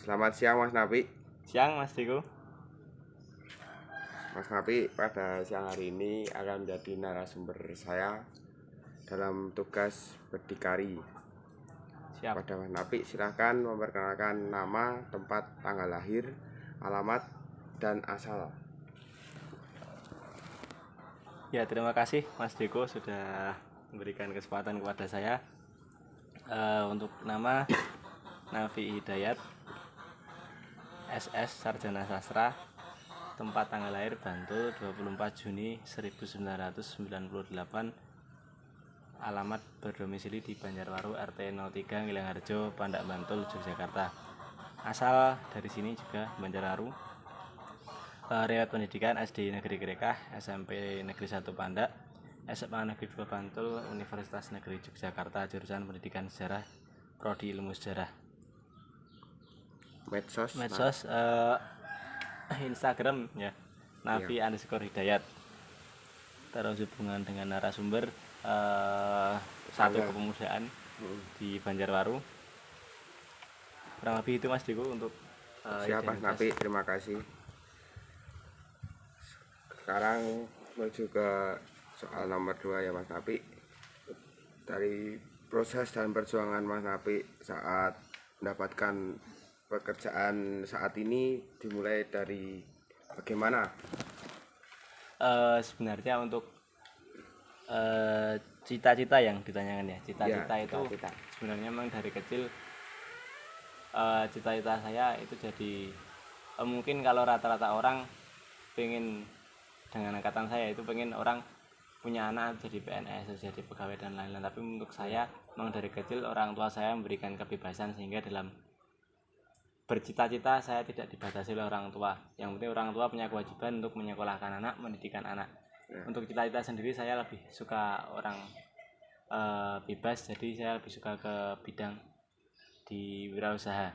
Selamat siang Mas Napi. Siang Mas Diko. Mas Napi pada siang hari ini akan menjadi narasumber saya dalam tugas berdikari. Siap. Pada Mas Napi silahkan memperkenalkan nama, tempat, tanggal lahir, alamat, dan asal. Ya, terima kasih Mas Diko sudah memberikan kesempatan kepada saya. Untuk nama Nafi Hidayat, SS Sarjana Sastra, tempat tanggal lahir Bantul 24 Juni 1998, alamat berdomisili di Banjarwaru RT 03 Ngilangharjo, Pandak Bantul, Yogyakarta. Asal dari sini juga Banjarwaru. Riwayat pendidikan SD Negeri Grekah, SMP Negeri 1 Pandak, SMA Negeri 2 Bantul, Universitas Negeri Yogyakarta, jurusan Pendidikan Sejarah, Prodi Ilmu Sejarah. Medsos Instagram ya, Nafi_Hidayat. Terus hubungan dengan narasumber satu kepemudaan di Banjarwaru. Kurang lebih itu Mas Diko untuk Siap Mas Napi, terima kasih. Sekarang menuju ke soal nomor 2 ya Mas Napi. Dari proses dan perjuangan Mas Napi saat mendapatkan pekerjaan saat ini dimulai dari bagaimana? Sebenarnya untuk cita-cita yang ditanyakan ya, cita-cita itu sebenarnya memang dari kecil. Cita-cita saya itu jadi mungkin kalau rata-rata orang pengen, dengan angkatan saya itu pengen orang punya anak jadi PNS, jadi pegawai dan lain-lain. Tapi untuk saya memang dari kecil orang tua saya memberikan kebebasan, sehingga dalam bercita-cita saya tidak dibatasi oleh orang tua. Yang penting orang tua punya kewajiban untuk menyekolahkan anak, mendidikan anak. Untuk cita-cita sendiri saya lebih suka orang bebas, jadi saya lebih suka ke bidang di wirausaha.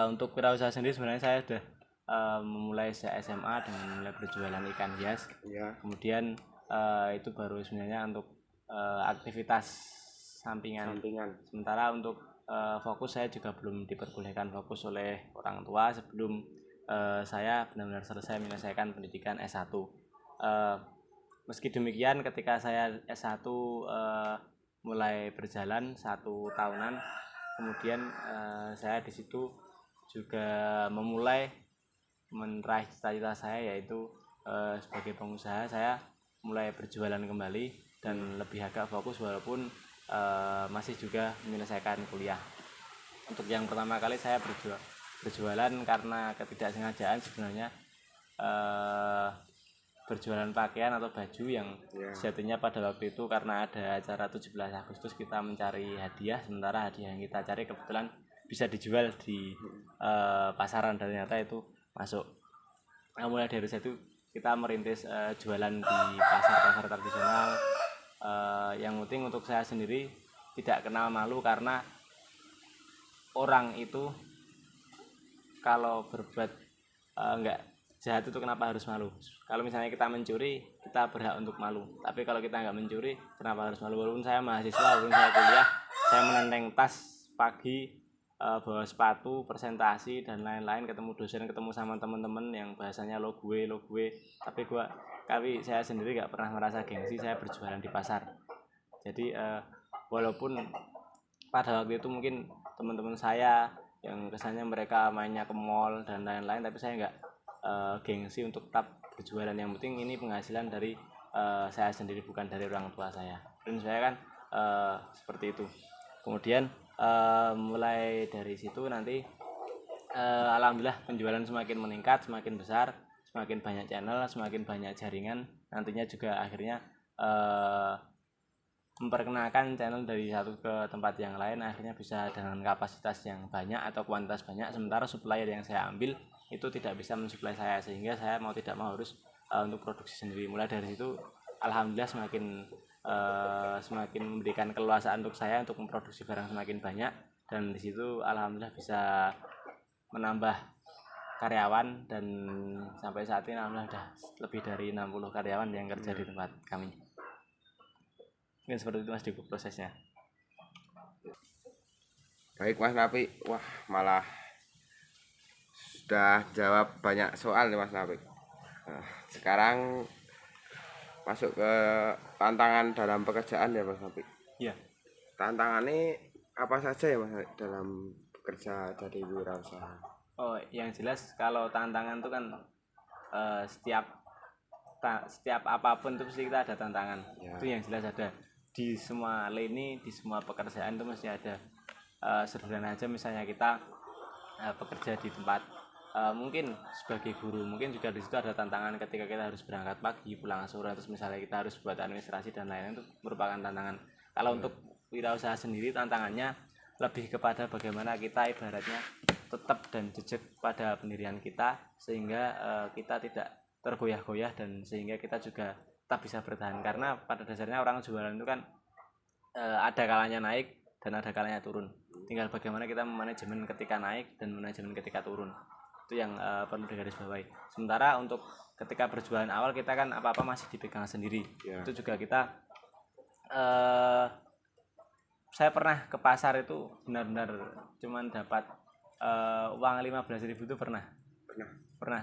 Untuk wirausaha sendiri sebenarnya saya sudah memulai sejak SMA dengan mulai berjualan ikan hias. Kemudian itu baru sebenarnya untuk aktivitas sampingan. Sementara untuk fokus saya juga belum diperbolehkan fokus oleh orang tua sebelum saya benar-benar selesai menyelesaikan pendidikan S1. Meski demikian ketika saya S1 mulai berjalan 1 tahunan, kemudian saya di situ juga memulai meraih cita-cita saya, yaitu sebagai pengusaha. Saya mulai berjualan kembali dan lebih agak fokus walaupun masih juga menyelesaikan kuliah. Untuk yang pertama kali saya berjualan karena ketidaksengajaan sebenarnya, berjualan pakaian atau baju yang sejatinya pada waktu itu karena ada acara 17 Agustus kita mencari hadiah, sementara hadiah yang kita cari kebetulan bisa dijual di pasaran, dan ternyata itu masuk. Nah, mulai dari situ kita merintis jualan di pasar-pasar tradisional. Yang penting untuk saya sendiri tidak kenal malu, karena orang itu kalau berbuat enggak jahat itu kenapa harus malu? Kalau misalnya kita mencuri, kita berhak untuk malu. Tapi kalau kita enggak mencuri, kenapa harus malu? Walaupun saya mahasiswa, walaupun saya kuliah, saya menenteng tas pagi, bawa sepatu, presentasi dan lain-lain, ketemu dosen, ketemu sama teman-teman yang bahasanya lo gue. Tapi saya sendiri nggak pernah merasa gengsi saya berjualan di pasar. Jadi walaupun pada waktu itu mungkin teman-teman saya yang kesannya mereka mainnya ke mall dan lain-lain, tapi saya nggak gengsi untuk tetap berjualan. Yang penting ini penghasilan dari saya sendiri, bukan dari orang tua saya. Dan saya kan seperti itu. Kemudian mulai dari situ nanti alhamdulillah penjualan semakin meningkat, semakin besar, semakin banyak channel, semakin banyak jaringan. Nantinya juga akhirnya memperkenalkan channel dari satu ke tempat yang lain, akhirnya bisa dengan kapasitas yang banyak atau kuantitas banyak. Sementara supplier yang saya ambil itu tidak bisa mensuplai saya, sehingga saya mau tidak mau harus untuk produksi sendiri. Mulai dari situ alhamdulillah semakin memberikan keleluasaan untuk saya untuk memproduksi barang semakin banyak, dan di situ alhamdulillah bisa menambah karyawan, dan sampai saat ini alhamdulillah sudah lebih dari 60 karyawan yang kerja di tempat kami. Mungkin seperti itu Mas Diko prosesnya. Baik Mas Napi, wah malah sudah jawab banyak soal nih Mas Nafik. Nah, sekarang masuk ke tantangan dalam pekerjaan ya Mas Nafik. Iya. Tantangannya apa saja ya Mas Nafik dalam bekerja jadi wirausaha? Oh, yang jelas kalau tantangan itu kan setiap apapun itu pasti kita ada tantangan. Ya. Itu yang jelas ada di semua lini, di semua pekerjaan itu mesti ada. Sederhana aja misalnya kita bekerja di tempat mungkin sebagai guru, mungkin juga di situ ada tantangan ketika kita harus berangkat pagi pulang sore, terus misalnya kita harus buat administrasi dan lain-lain, itu merupakan tantangan. Kalau untuk wirausaha sendiri tantangannya lebih kepada bagaimana kita ibaratnya tetap dan jejak pada pendirian kita sehingga kita tidak tergoyah-goyah dan sehingga kita juga tetap bisa bertahan, karena pada dasarnya orang jualan itu kan ada kalanya naik dan ada kalanya turun. Tinggal bagaimana kita manajemen ketika naik dan manajemen ketika turun. Itu yang perlu digarisbawahi. Sementara untuk ketika berjualan awal kita kan apa-apa masih dipegang sendiri. Ya. Itu juga kita saya pernah ke pasar itu benar-benar cuman dapat uang 15.000 itu pernah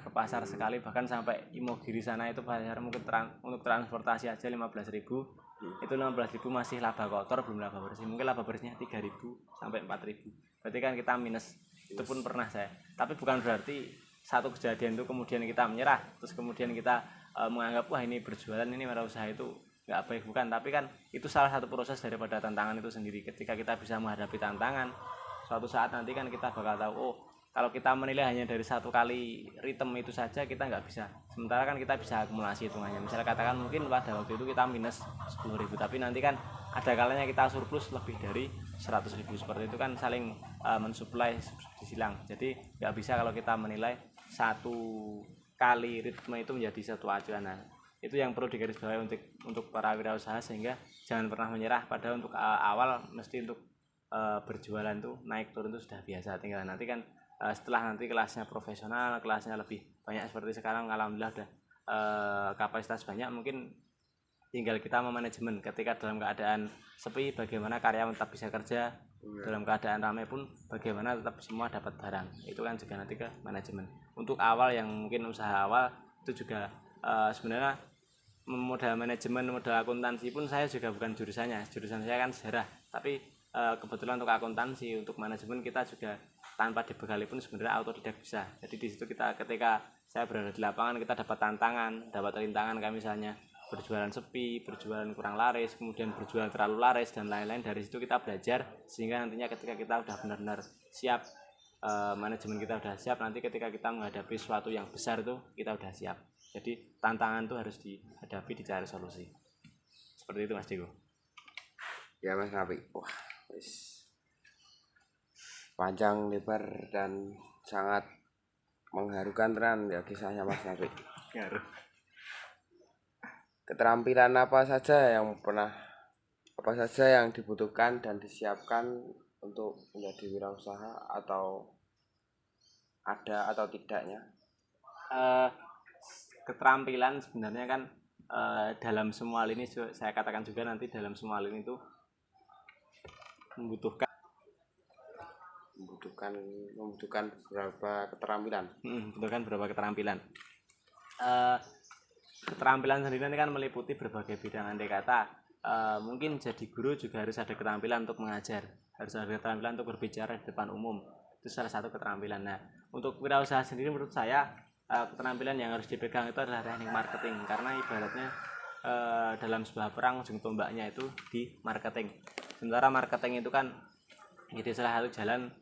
ke pasar sekali, bahkan sampai Imogiri sana itu bayar mungkin untuk transportasi aja 15.000. Itu 15.000 masih laba kotor, belum laba bersih. Mungkin laba bersihnya 3.000 sampai 4.000. Berarti kan kita minus. Itu pun pernah saya. Tapi bukan berarti satu kejadian itu kemudian kita menyerah, terus kemudian kita menganggap wah ini berjualan, ini wirausaha itu nggak baik, bukan. Tapi kan itu salah satu proses daripada tantangan itu sendiri. Ketika kita bisa menghadapi tantangan, suatu saat nanti kan kita bakal tahu, oh kalau kita menilai hanya dari satu kali ritme itu saja kita nggak bisa. Sementara kan kita bisa akumulasi hitungannya. Misalnya katakan mungkin pada waktu itu kita minus 10.000, tapi nanti kan ada kalanya kita surplus lebih dari 100.000. Seperti itu kan saling mensuplai subsidi silang. Jadi nggak bisa kalau kita menilai satu kali ritme itu menjadi satu acuan. Nah, itu yang perlu digarisbawahi untuk para wirausaha, sehingga jangan pernah menyerah. Padahal untuk awal mesti untuk berjualan tuh naik turun itu sudah biasa. Tinggal nanti kan setelah nanti kelasnya profesional, kelasnya lebih banyak seperti sekarang, alhamdulillah udah kapasitas banyak, mungkin tinggal kita memanajemen. Ketika dalam keadaan sepi bagaimana karyawan tetap bisa kerja, dalam keadaan ramai pun bagaimana tetap semua dapat barang. Itu kan juga nanti ke manajemen. Untuk awal yang mungkin usaha awal itu juga sebenarnya modal manajemen, modal akuntansi pun saya juga bukan jurusannya. Jurusan saya kan sejarah, tapi kebetulan untuk akuntansi, untuk manajemen kita juga tanpa dibekali pun sebenarnya autodidak bisa. Jadi di situ kita, ketika saya berada di lapangan, kita dapat tantangan, dapat rintangan, kayak misalnya berjualan sepi, berjualan kurang laris, kemudian berjualan terlalu laris dan lain-lain. Dari situ kita belajar sehingga nantinya ketika kita udah benar-benar siap, manajemen kita udah siap, nanti ketika kita menghadapi sesuatu yang besar itu kita udah siap. Jadi tantangan itu harus dihadapi, dicari solusi. Seperti itu Mas Diko. Ya Mas Nafik. Wah, panjang lebar dan sangat mengharukan tenan ya kisahnya Mas Nafik. Keterampilan apa saja yang dibutuhkan dan disiapkan untuk menjadi wirausaha, atau ada atau tidaknya? Keterampilan sebenarnya kan dalam semua lini, saya katakan juga nanti dalam semua lini itu membutuhkan beberapa keterampilan. Membutuhkan beberapa keterampilan. Keterampilan sendiri ini kan meliputi berbagai bidang. Andai kata mungkin jadi guru juga harus ada keterampilan untuk mengajar, harus ada keterampilan untuk berbicara di depan umum. Itu salah satu keterampilan. Nah, untuk wirausaha sendiri menurut saya keterampilan yang harus dipegang itu adalah teknik marketing, karena ibaratnya dalam sebuah perang ujung tombaknya itu di marketing. Sementara marketing itu kan jadi salah satu jalan,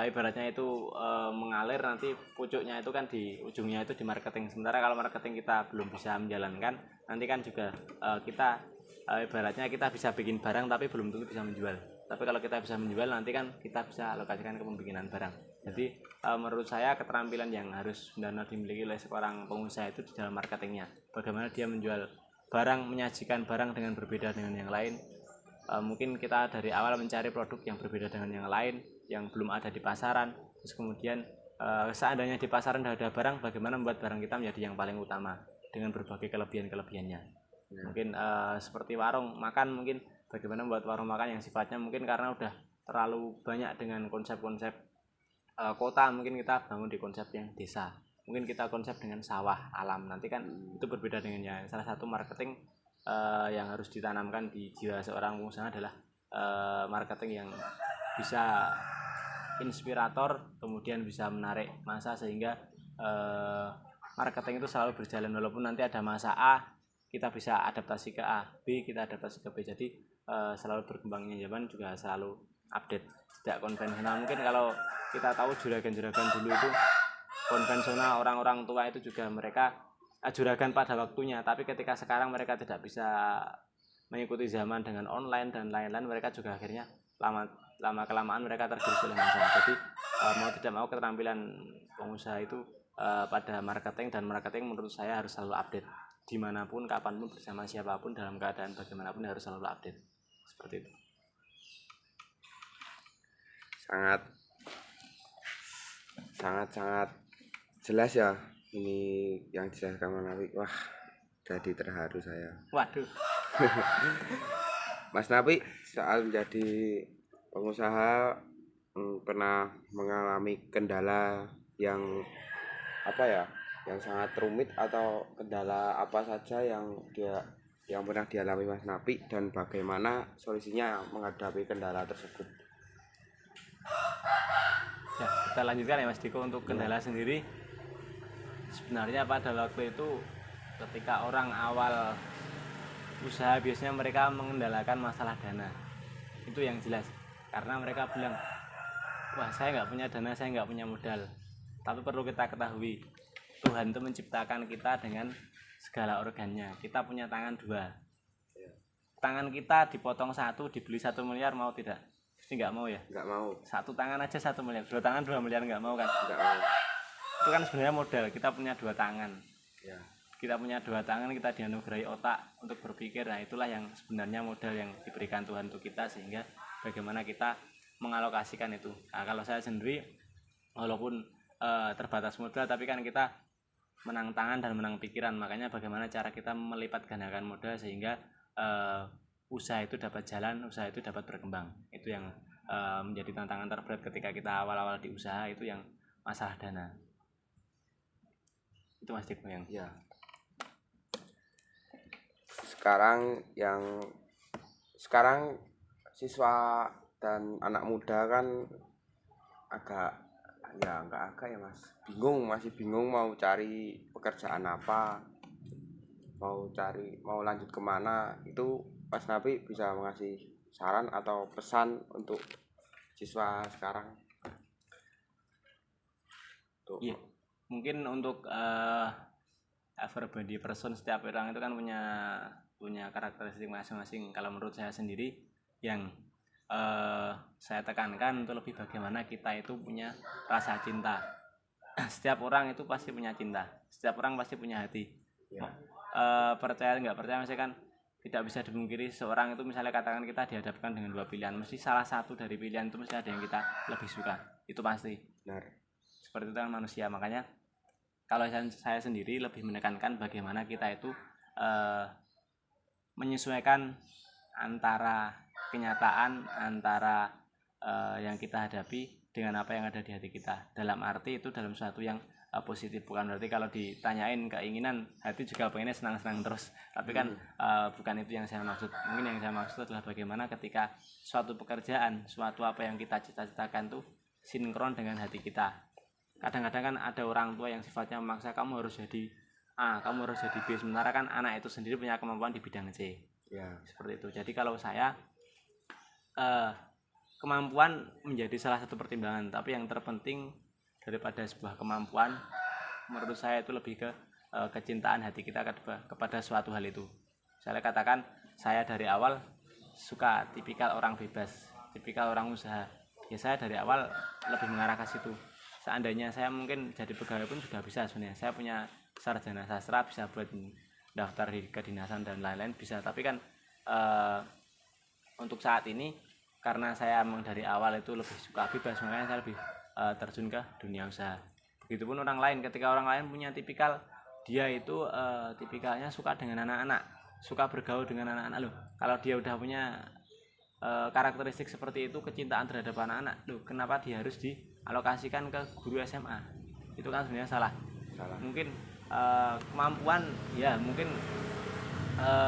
ibaratnya itu mengalir, nanti pucuknya itu kan di ujungnya itu di marketing. Sementara kalau marketing kita belum bisa menjalankan, nanti kan juga kita ibaratnya kita bisa bikin barang tapi belum tentu bisa menjual. Tapi kalau kita bisa menjual, nanti kan kita bisa alokasikan ke pembikinan barang. Jadi menurut saya keterampilan yang harus benar-benar dimiliki oleh seorang pengusaha itu di dalam marketingnya. Bagaimana dia menjual barang, menyajikan barang dengan berbeda dengan yang lain. Mungkin kita dari awal mencari produk yang berbeda dengan yang lain, yang belum ada di pasaran. Terus kemudian seandainya di pasaran sudah ada barang, bagaimana membuat barang kita menjadi yang paling utama dengan berbagai kelebihan-kelebihannya. Mungkin seperti warung makan, mungkin bagaimana membuat warung makan yang sifatnya mungkin karena udah terlalu banyak dengan konsep-konsep kota mungkin kita bangun di konsep yang desa, mungkin kita konsep dengan sawah alam, nanti kan itu berbeda dengan yang salah satu marketing yang harus ditanamkan di jiwa seorang pengusaha adalah marketing yang bisa inspirator, kemudian bisa menarik massa sehingga marketing itu selalu berjalan, walaupun nanti ada masa A kita bisa adaptasi ke A, B kita adaptasi ke B, jadi selalu berkembangnya zaman juga selalu update, tidak konvensional. Mungkin kalau kita tahu juragan-juragan dulu itu konvensional, orang-orang tua itu juga mereka juragan pada waktunya, tapi ketika sekarang mereka tidak bisa mengikuti zaman dengan online dan lain-lain, mereka juga akhirnya lama kelamaan mereka tergerus oleh masa. Jadi mau tidak mau keterampilan pengusaha itu pada marketing, dan marketing menurut saya harus selalu update dimanapun, kapanpun, bersama siapapun, dalam keadaan bagaimanapun harus selalu update, seperti itu. Sangat jelas ya ini yang dijelaskan Mas Napi. Wah, jadi terharu saya. Waduh. Mas Napi, soal menjadi pengusaha pernah mengalami kendala yang yang sangat rumit, atau kendala apa saja yang pernah dialami Mas Napi, dan bagaimana solusinya menghadapi kendala tersebut? Ya, kita lanjutkan ya Mas Diko. Untuk kendala sendiri, sebenarnya pada waktu itu ketika orang awal usaha biasanya mereka mengendalakan masalah dana, itu yang jelas, karena mereka bilang, wah saya nggak punya dana, saya nggak punya modal. Tapi perlu kita ketahui, Tuhan itu menciptakan kita dengan segala organnya. Kita punya tangan 2, tangan kita dipotong 1 dibeli 1 miliar, mau tidak? Pasti nggak mau ya? Nggak mau. 1 tangan aja 1 miliar, 2 tangan 2 miliar, nggak mau kan? Nggak mau. Itu kan sebenarnya modal. Kita punya 2 tangan Ya. Kita punya 2 tangan, kita dianugerahi otak untuk berpikir. Nah itulah yang sebenarnya modal yang diberikan Tuhan untuk kita, sehingga bagaimana kita mengalokasikan itu. Nah kalau saya sendiri, walaupun terbatas modal, tapi kan kita menang tangan dan menang pikiran. Makanya bagaimana cara kita melipat gandakan modal sehingga usaha itu dapat jalan, usaha itu dapat berkembang. Itu yang menjadi tantangan terberat ketika kita awal-awal di usaha, itu yang masalah dana. Itu Mas Diko yang ya. Sekarang siswa dan anak muda kan Mas, masih bingung mau cari pekerjaan apa, mau lanjut kemana. Itu Mas Napi bisa mengasih saran atau pesan untuk siswa sekarang? Iya, mungkin untuk everybody person, setiap orang itu kan punya karakteristik masing-masing. Kalau menurut saya sendiri, yang saya tekankan untuk lebih bagaimana kita itu punya rasa cinta. Setiap orang itu pasti punya cinta, setiap orang pasti punya hati. Ya. Percaya nggak percaya, misalkan tidak bisa dimungkiri seorang itu, misalnya katakan kita dihadapkan dengan 2 pilihan, mesti salah satu dari pilihan itu mesti ada yang kita lebih suka, itu pasti. Benar. Seperti itu kan manusia. Makanya kalau saya sendiri lebih menekankan bagaimana kita itu menyesuaikan antara kenyataan, antara yang kita hadapi dengan apa yang ada di hati kita. Dalam arti itu dalam suatu yang positif, bukan berarti kalau ditanyain keinginan, hati juga pengennya senang-senang terus, tapi kan bukan itu yang saya maksud. Mungkin yang saya maksud adalah bagaimana ketika suatu pekerjaan, suatu apa yang kita cita-citakan tuh sinkron dengan hati kita. Kadang-kadang kan ada orang tua yang sifatnya memaksa, kamu harus jadi A, kamu harus jadi B, sementara kan anak itu sendiri punya kemampuan di bidang C. Ya. Seperti itu. Jadi kalau saya kemampuan menjadi salah satu pertimbangan, tapi yang terpenting daripada sebuah kemampuan menurut saya itu lebih ke kecintaan hati kita kepada suatu hal itu. Saya katakan, saya dari awal suka tipikal orang bebas, tipikal orang usaha. Ya saya dari awal lebih mengarah ke situ. Seandainya saya mungkin jadi pegawai pun juga bisa sebenarnya. Saya punya sarjana sastra, bisa buat daftar di kedinasan dan lain-lain bisa. Tapi kan untuk saat ini karena saya memang dari awal itu lebih suka bebas, makanya saya lebih terjun ke dunia usaha. Begitupun orang lain, ketika orang lain punya tipikal, dia itu tipikalnya suka dengan anak-anak, suka bergaul dengan anak-anak loh. Kalau dia udah punya karakteristik seperti itu, kecintaan terhadap anak-anak, loh kenapa dia harus dialokasikan ke guru SMA? Itu kan sebenarnya salah. Mungkin kemampuan ya mungkin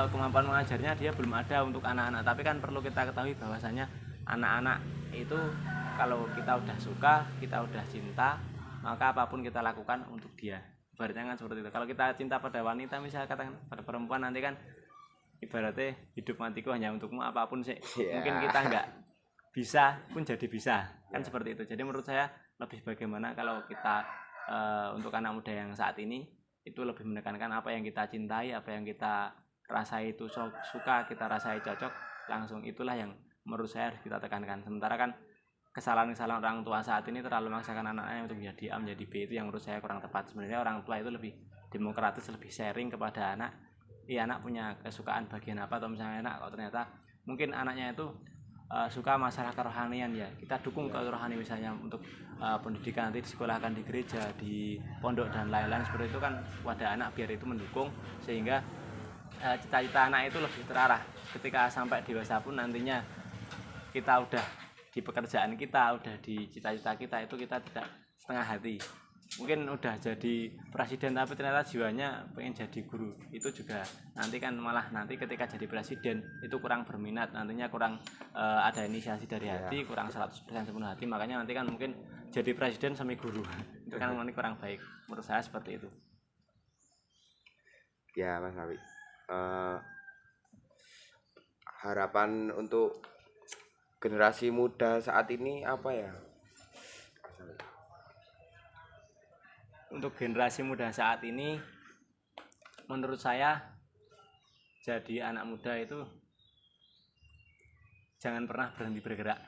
kemampuan mengajarnya dia belum ada untuk anak-anak, tapi kan perlu kita ketahui bahwasanya anak-anak itu kalau kita udah suka, kita udah cinta, maka apapun kita lakukan untuk dia. Ibaratnya kan seperti itu. Kalau kita cinta pada wanita, misalnya katakan pada perempuan, nanti kan ibaratnya hidup matiku hanya untukmu, apapun sih mungkin kita nggak bisa pun jadi bisa kan seperti itu. Jadi menurut saya lebih bagaimana kalau kita untuk anak muda yang saat ini itu lebih menekankan apa yang kita cintai, apa yang kita rasai itu suka, kita rasai cocok, langsung itulah yang menurut saya harus kita tekankan. Sementara kan kesalahan-kesalahan orang tua saat ini terlalu memaksakan anaknya untuk menjadi A, menjadi B, itu yang menurut saya kurang tepat. Sebenarnya orang tua itu lebih demokratis, lebih sharing kepada anak. Iya, anak punya kesukaan bagian apa, atau misalnya anak kalau ternyata mungkin anaknya itu suka masalah kerohanian, ya kita dukung ke rohani, misalnya untuk pendidikan nanti disekolahkan di gereja, di pondok dan lain-lain seperti itu kan pada anak, biar itu mendukung sehingga cita-cita anak itu lebih terarah. Ketika sampai dewasa pun nantinya kita udah di pekerjaan kita, udah di cita-cita kita, itu kita tidak setengah hati. Mungkin udah jadi presiden tapi ternyata jiwanya pengen jadi guru, itu juga nanti kan malah nanti ketika jadi presiden itu kurang berminat, nantinya kurang ada inisiasi dari hati, kurang 100% sepenuh hati, makanya nanti kan mungkin jadi presiden semi guru itu kan nanti kurang baik. Menurut saya seperti itu ya Mas Nabi. Harapan untuk generasi muda saat ini apa ya? untuk generasi muda saat ini, menurut saya jadi anak muda itu jangan pernah berhenti bergerak,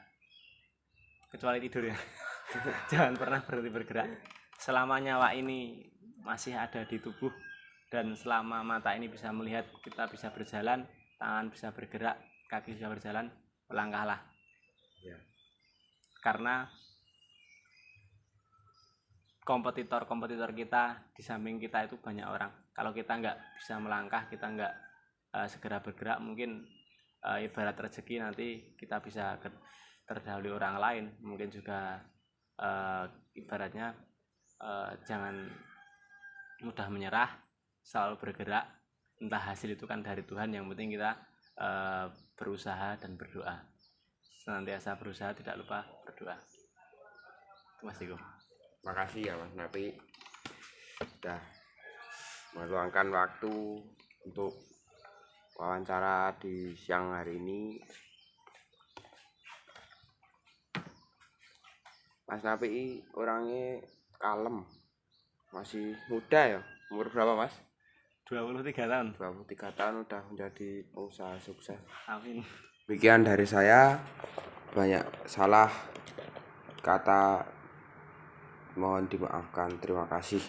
kecuali tidur ya. Jangan pernah berhenti bergerak selama nyawa ini masih ada di tubuh, dan selama mata ini bisa melihat, kita bisa berjalan, tangan bisa bergerak, kaki bisa berjalan, melangkahlah ya. Karena kompetitor kita di samping kita itu banyak orang. Kalau kita nggak bisa melangkah, kita nggak segera bergerak, mungkin ibarat rezeki nanti kita bisa terdahului orang lain. Mungkin juga ibaratnya jangan mudah menyerah, selalu bergerak. Entah hasil itu kan dari Tuhan, yang penting kita berusaha dan berdoa. Senantiasa berusaha, tidak lupa berdoa. Itu Mas Diko. Makasih ya Mas Nabi sudah meluangkan waktu untuk wawancara di siang hari ini. Mas Nabi orangnya kalem, masih muda ya. Umur berapa Mas? 23 tahun. 23 tahun udah menjadi pengusaha sukses. Amin. Demikian dari saya, banyak salah kata mohon dimaafkan. Terima kasih.